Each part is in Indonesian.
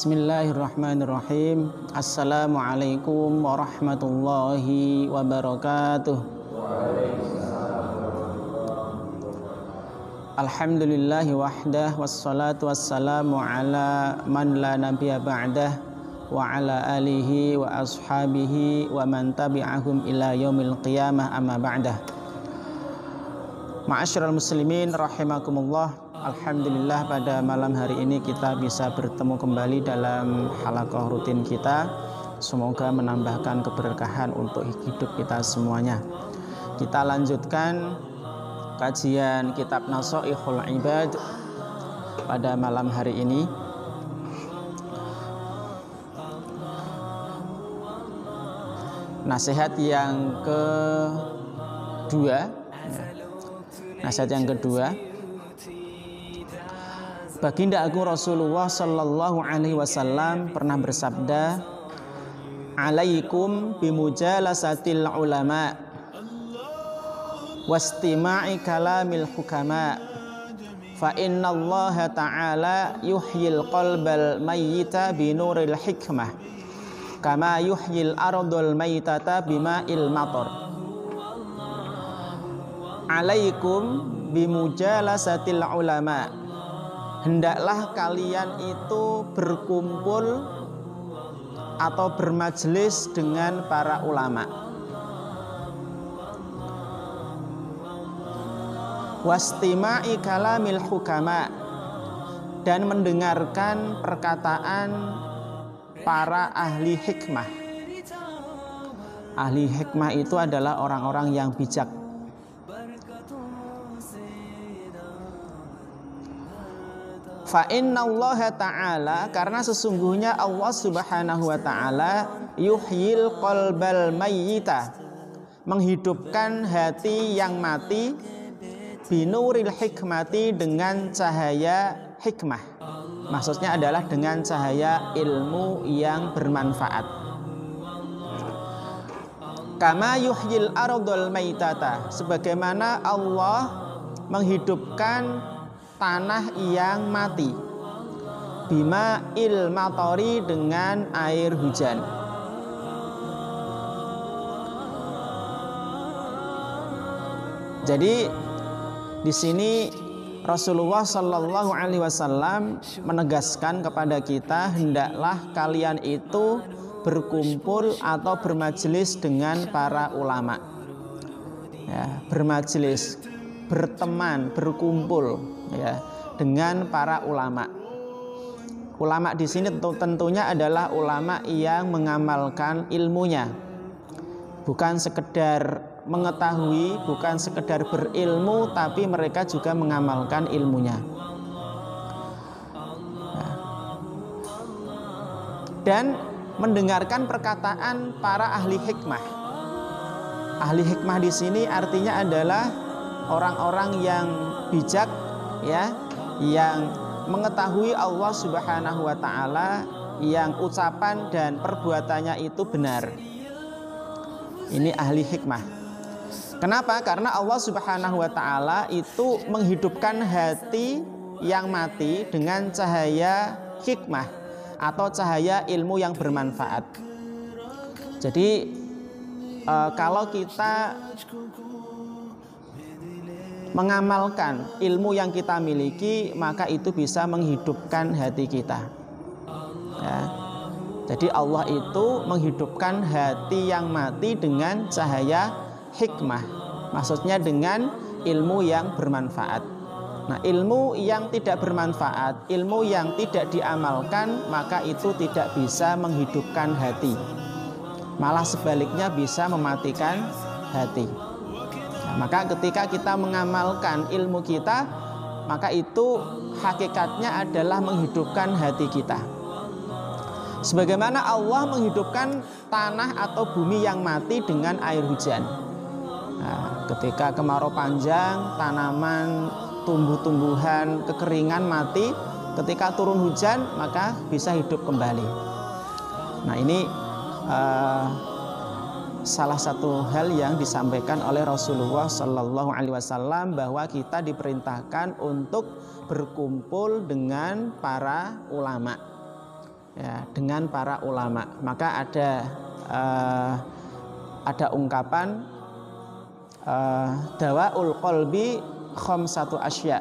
Bismillahirrahmanirrahim. Assalamualaikum warahmatullahi wabarakatuh. Alhamdulillahi wahdah, wassalatu wassalamu ala man la nabiyya ba'dah, wa ala alihi wa ashabihi wa man tabi'ahum ila yaumil qiyamah, amma ba'dah. Ma'asyiral muslimin rahimakumullah. Alhamdulillah, pada malam hari ini kita bisa bertemu kembali dalam halaqah rutin kita. Semoga menambahkan keberkahan untuk hidup kita semuanya. Kita lanjutkan kajian kitab Nashaihul Ibad pada malam hari ini. Nasihat yang kedua. Nasihat yang kedua. Baginda Agung Rasulullah Sallallahu Alaihi Wasallam pernah bersabda, "Alaikum bimujalasatil ulama, wastima'i kalamil hukama, fa inna Allah Ta'ala yuhyil qalbal mayyita binuril hikmah, kama yuhyil ardul mayyitata bima'il matar." Alaikum bimujalasatil ulama. Hendaklah kalian itu berkumpul atau bermajelis dengan para ulama. Wastima'i kalamil hukama, dan mendengarkan perkataan para ahli hikmah. Ahli hikmah itu adalah orang-orang yang bijak. Fa inna Allah Ta'ala, karena sesungguhnya Allah Subhanahu wa Ta'ala yuhyil qalbal mayyita, menghidupkan hati yang mati, binuril hikmati, dengan cahaya hikmah. Maksudnya adalah dengan cahaya ilmu yang bermanfaat. Kama yuhyil ardul mayyitata, sebagaimana Allah menghidupkan tanah yang mati, bima il matori, dengan air hujan. Jadi di sini Rasulullah Sallallahu Alaihi Wasallam menegaskan kepada kita, hendaklah kalian itu berkumpul atau bermajelis dengan para ulama. Ya, bermajelis, berteman, berkumpul, ya, dengan para ulama. Ulama di sini tentunya adalah ulama yang mengamalkan ilmunya, bukan sekedar mengetahui, bukan sekedar berilmu, tapi mereka juga mengamalkan ilmunya. Dan mendengarkan perkataan para ahli hikmah. Ahli hikmah di sini artinya adalah orang-orang yang bijak, ya, yang mengetahui Allah Subhanahu wa Ta'ala, yang ucapan dan perbuatannya itu benar. Ini ahli hikmah. Kenapa? Karena Allah Subhanahu wa Ta'ala itu menghidupkan hati yang mati dengan cahaya hikmah atau cahaya ilmu yang bermanfaat. Jadi kalau kita mengamalkan ilmu yang kita miliki, maka itu bisa menghidupkan hati kita, ya. Jadi Allah itu menghidupkan hati yang mati dengan cahaya hikmah, maksudnya dengan ilmu yang bermanfaat. Nah, ilmu yang tidak bermanfaat, ilmu yang tidak diamalkan, maka itu tidak bisa menghidupkan hati, malah sebaliknya bisa mematikan hati. Maka ketika kita mengamalkan ilmu kita, maka itu hakikatnya adalah menghidupkan hati kita. Sebagaimana Allah menghidupkan tanah atau bumi yang mati dengan air hujan. Nah, ketika kemarau panjang, tanaman, tumbuh-tumbuhan, kekeringan mati, ketika turun hujan maka bisa hidup kembali. Nah, ini salah satu hal yang disampaikan oleh Rasulullah Sallallahu Alaihi Wasallam, bahwa kita diperintahkan untuk berkumpul dengan para ulama. ya, dengan para ulama. Maka ada ungkapan dawaul qalbi khamsatu asya,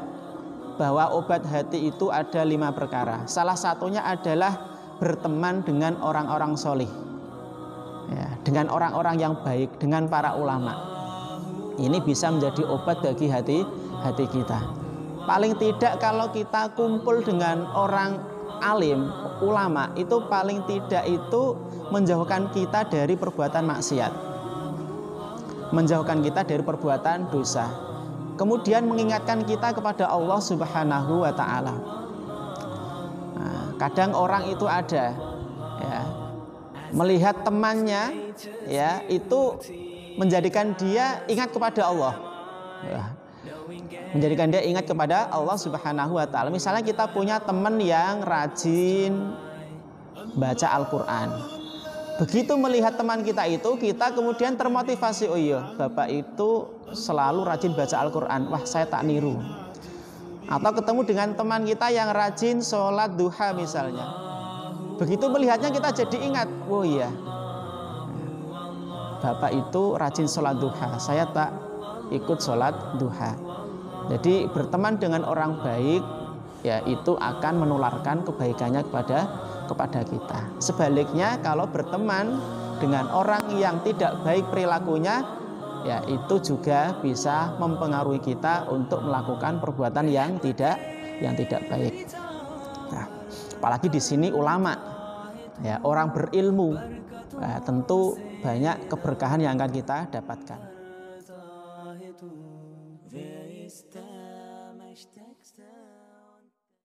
bahwa obat hati itu ada 5 perkara. Salah satunya adalah berteman dengan orang-orang solih, ya, dengan orang-orang yang baik, dengan para ulama. Ini bisa menjadi obat bagi hati kita. Paling tidak kalau kita kumpul dengan orang alim, ulama, itu paling tidak itu menjauhkan kita dari perbuatan maksiat, menjauhkan kita dari perbuatan dosa, kemudian mengingatkan kita kepada Allah Subhanahu wa Ta'ala. Nah, kadang orang itu ada, ya, melihat temannya, ya, itu menjadikan dia ingat kepada Allah, ya, menjadikan dia ingat kepada Allah Subhanahu wa Ta'ala. Misalnya kita punya teman yang rajin baca Al-Quran. Begitu melihat teman kita itu, kita kemudian termotivasi, oh iya, bapak itu selalu rajin baca Al-Quran, wah saya tak niru. Atau ketemu dengan teman kita yang rajin sholat duha misalnya. Begitu melihatnya kita jadi ingat, oh iya, bapak itu rajin sholat duha, saya tak ikut sholat duha. Jadi berteman dengan orang baik, ya, itu akan menularkan kebaikannya kepada kita. Sebaliknya kalau berteman dengan orang yang tidak baik perilakunya, ya, itu juga bisa mempengaruhi kita untuk melakukan perbuatan yang tidak baik. Nah, apalagi di sini ulama, ya, orang berilmu, nah, tentu banyak keberkahan yang akan kita dapatkan.